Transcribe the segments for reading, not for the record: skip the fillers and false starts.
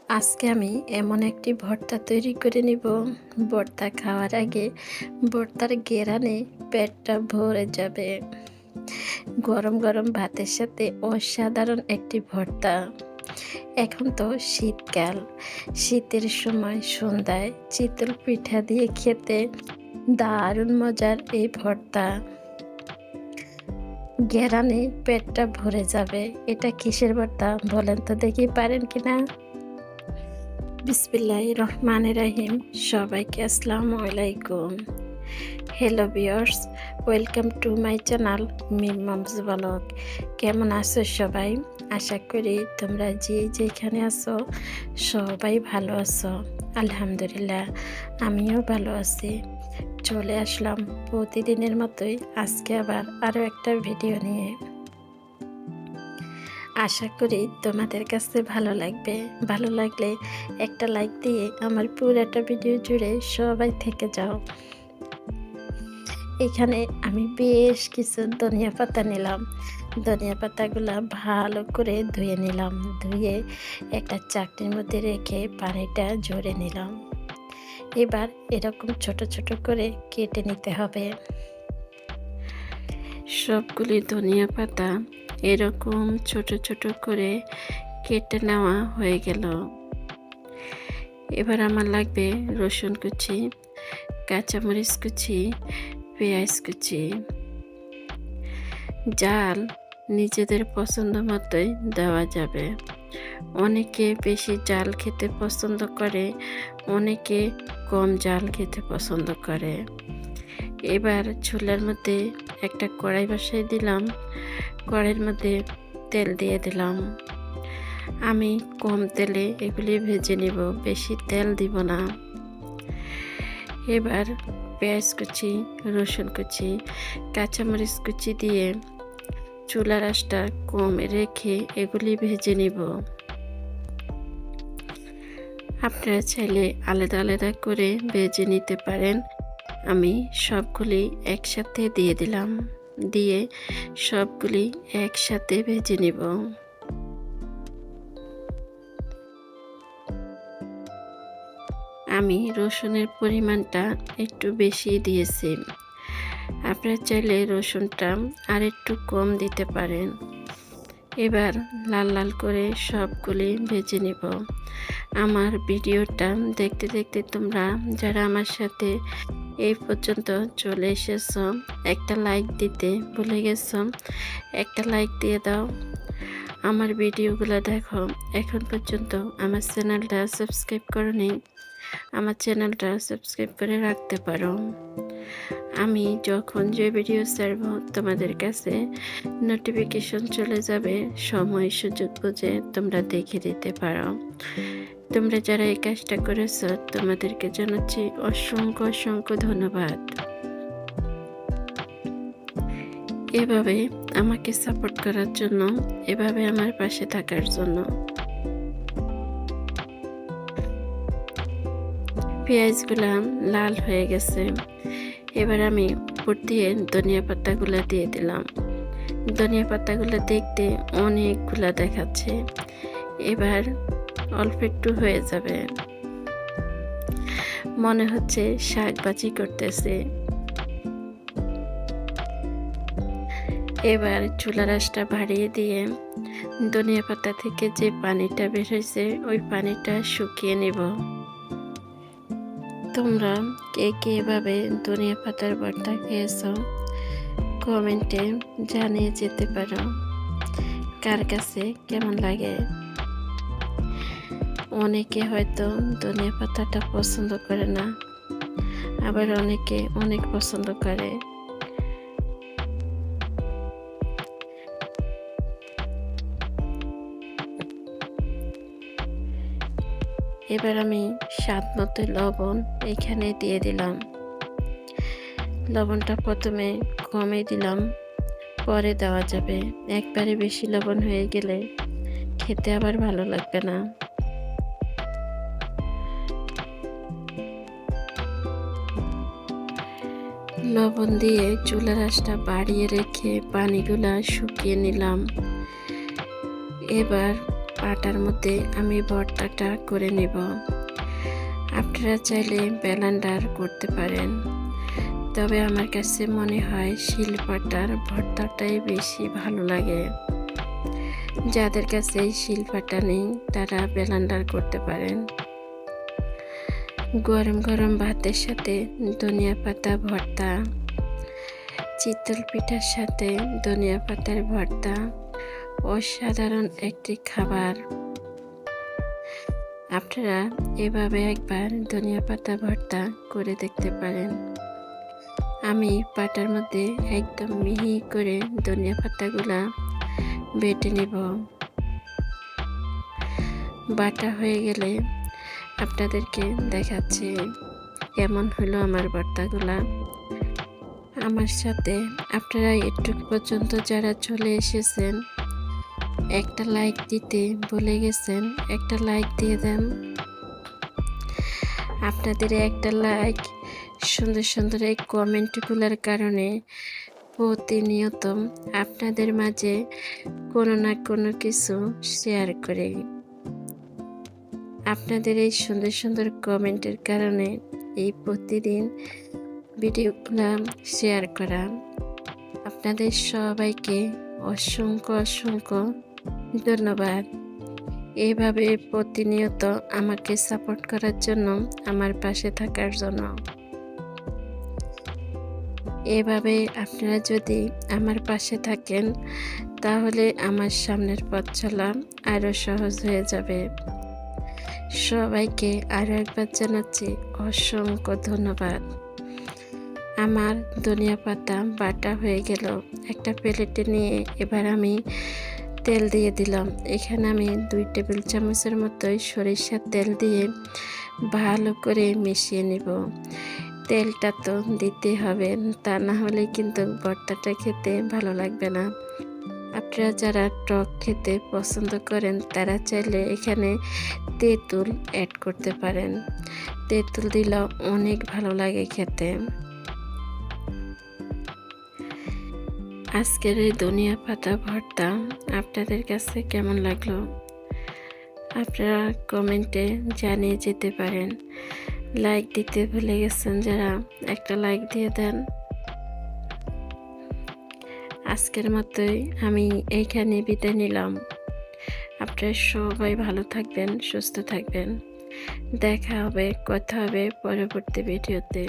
আজকে আমি এমন একটি ভর্তা তৈরি করে নিব। ভর্তা খাওয়ার আগে ভর্তার ঘ্রাণে পেটটা ভরে যাবে। গরম গরম ভাতের সাথে অসাধারণ একটি ভর্তা। এখন তো শীতকাল, শীতের সময় সন্ধ্যায় চিতল পিঠা দিয়ে খেতে দারুণ মজার এই ভর্তা। ঘ্রাণে পেটটা ভরে যাবে। এটা কিসের ভর্তা বলেন তো দেখি, পারেন কিনা? বিসমিল্লাহির রহমানির রহিম। সবাইকে আসসালামু আলাইকুম। Hello viewers, welcome to my channel Mim moms blog. কেমন আছো সবাই? আশা করি তোমরা যে যেখানে আছো সবাই ভালো আছো। আলহামদুলিল্লাহ, আমিও ভালো আছি। চলে আসলাম প্রতিদিনের মতোই আজকে আবার আরও একটা ভিডিও নিয়ে। আশা করি তোমাদের কাছে ভালো লাগবে। ভালো লাগলে একটা লাইক দিয়ে আমার পুরোটা ভিডিও জুড়ে সবাই থেকে যাও। এখানে আমি বেশ কিছু ধনিয়া পাতা নিলাম। ধনিয়া পাতাগুলো ভালো করে ধুয়ে নিলাম। ধুয়ে একটা চাকরির মধ্যে রেখে পানিটা ঝরে নিলাম। এবার এরকম ছোট ছোট করে কেটে নিতে হবে। সবগুলি ধনিয়া পাতা এরকম ছোট ছোট করে কেটে নেওয়া হয়ে গেল। এবার আমার লাগবে রসুন কুচি, কাঁচামরিচ কুচি, পেঁয়াজ কুচি। জাল নিজেদের পছন্দ মতোই দেওয়া যাবে। অনেকে বেশি জাল খেতে পছন্দ করে, অনেকে কম জাল খেতে পছন্দ করে। এবার চুলার মধ্যে একটা কড়াই বসাই দিলাম। কড়াইয়ের মধ্যে তেল দিয়ে দিলাম। আমি কম তেলে এগুলি ভেজে নিব, বেশি তেল দিব না। এবার পেঁয়াজ কুচি, রসুন কুচি, কাঁচামরিচ কুচি দিয়ে চুলার আঁচটা কম রেখে এগুলি ভেজে নিব। আপনারা চাইলে আলাদা আলাদা করে ভেজে নিতে পারেন। আমি সবগুলি একসাথে দিয়ে দিলাম। দিয়ে সবগুলি একসাথে ভেজে নিব। আমি রসুনের পরিমাণটা একটু বেশি দিয়েছি। আপনারা চাইলে রসুনটা আর একটু কম দিতে পারেন। এবার লাল লাল করে সবগুলি ভেজে নিব। আমার ভিডিওটা দেখতে দেখতে তোমরা যারা আমার সাথে এই পর্যন্ত চলে এসেছো, একটা লাইক দিতে ভুলে গেছো, একটা লাইক দিয়ে দাও। আমার ভিডিওগুলো দেখো, এখন পর্যন্ত আমার চ্যানেলটা সাবস্ক্রাইব করোনি, আমার চ্যানেলটা সাবস্ক্রাইব করে রাখতে পারো। আমি যখন যে ভিডিও ছাড়ব তোমাদের কাছে নোটিফিকেশন চলে যাবে। সময় সুযোগ বুঝে তোমরা দেখে দিতে পারো। তোমরা যারা এই কাজটা করেছো তোমাদেরকে জানাচ্ছি অসংখ্য অসংখ্য ধন্যবাদ। এভাবে আমাকে সাপোর্ট করার জন্য, এভাবে আমার পাশে থাকার জন্য। পেঁয়াজগুলা লাল হয়ে গেছে। এবার আমি উপর দিয়ে ধনিয়া পাতাগুলো দিয়ে দিলাম। ধনিয়া পাতাগুলো দেখতে অনেকগুলা দেখাচ্ছে। এবার অল্প একটু হয়ে যাবে, মনে হচ্ছে শাক ভাজি করতেছে। এবার চুলার আঁচটা বাড়িয়ে দিয়ে ধনিয়া পাতা থেকে যে পানিটা বের হয়েছে ওই পানিটা শুকিয়ে নেব। তোমরা কে কে এভাবে ধনিয়া পাতার ভর্তা খেয়েছো কমেন্টে জানিয়ে যেতে পারো। কার কাছে কেমন লাগে? অনেকে হয়তো ধনিয়া পাতাটা পছন্দ করে না, আবার অনেকে অনেক পছন্দ করে। এবার আমি স্বাদ মতো লবণ এখানে দিয়ে দিলাম। লবণটা প্রথমে কমে দিলাম, পরে দেওয়া যাবে। একবারে বেশি লবণ হয়ে গেলে খেতে আবার ভালো লাগবে না। লবণ দিয়ে চুলার আঁচটা বাড়িয়ে রেখে পানিগুলা শুকিয়ে নিলাম। এবার পাটার মধ্যে আমি ভর্তাটা করে নেব। আপনারা চাইলে ব্লেন্ডার করতে পারেন, তবে আমার কাছে মনে হয় শিলপাটার ভর্তাটাই বেশি ভালো লাগে। যাদের কাছে শিলপাটা নেই তারা ব্লেন্ডার করতে পারেন। গরম গরম ভাতের সাথে ধনিয়া পাতা ভর্তা, চিতল পিঠার সাথে ধনিয়া পাতার ভর্তা অসাধারণ একটি খাবার। আপনারা এভাবে একবার ধনিয়া পাতা ভর্তা করে দেখতে পারেন। আমি পাটার মধ্যে একদম মিহি করে ধনিয়া পাতাগুলা বেটে নেব। বাটা হয়ে গেলে আপনাদেরকে দেখাচ্ছি কেমন হলো আমার ভর্তাগুলা। আমার সাথে আপনারা একটু পর্যন্ত যারা চলে এসেছেন, একটা লাইক দিতে ভুলে গেছেন, একটা লাইক দিয়ে দেন। আপনাদের একটা লাইক, সুন্দর সুন্দর এই কমেন্টগুলোর কারণে প্রতিনিয়ত আপনাদের মাঝে কোনো না কোনো কিছু শেয়ার করি। আপনাদের এই সুন্দর সুন্দর কমেন্টের কারণে এই প্রতিদিন ভিডিওগুলো শেয়ার করা। আপনাদের সবাইকে অসংখ্য অসংখ্য ধন্যবাদ। এইভাবে প্রতিনিয়ত আমাকে সাপোর্ট করার জন্য, আমার পাশে থাকার জন্য। এভাবে আপনারা যদি আমার পাশে থাকেন তাহলে আমার সামনের পথ চলা আরও সহজ হয়ে যাবে। সবাইকে আরও একবার জানাচ্ছি অসংখ্য ধন্যবাদ। আমার ধনিয়া পাতা বাটা হয়ে গেল। একটা প্লেটে নিয়ে এবার আমি তেল দিয়ে দিলাম। এখানে আমি 2 টেবিল চামচের মতোই সরিষার তেল দিয়ে ভালো করে মিশিয়ে নেব। তেলটা তো দিতে হবে, তা না হলে কিন্তু ভর্তাটা খেতে ভালো লাগবে না। আপনারা যারা টক খেতে পছন্দ করেন তারা চাইলে এখানে তেঁতুল অ্যাড করতে পারেন। তেঁতুল দিলেও অনেক ভালো লাগে খেতে। আজকের এই ধনিয়া পাতা ভর্তা আপনাদের কাছে কেমন লাগলো আপনারা কমেন্টে জানিয়ে যেতে পারেন। লাইক দিতে ভুলে গেছেন যারা, একটা লাইক দিয়ে দেন। আজকের মতোই আমি এইখানে বিদায় নিলাম। আপনারা সবাই ভালো থাকবেন, সুস্থ থাকবেন। দেখা হবে, কথা হবে পরবর্তী ভিডিওতে।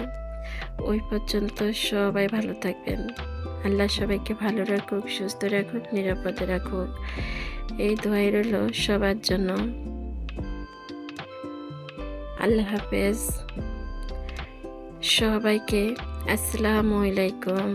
ওই পর্যন্ত সবাই ভালো থাকবেন। আল্লাহ সবাইকে ভালো রাখুক, সুস্থ রাখুক, নিরাপদে রাখুক। এই দোয়াই রইল সবার জন্য। আল্লাহ হাফেজ সবাইকে। আসসালামু আলাইকুম।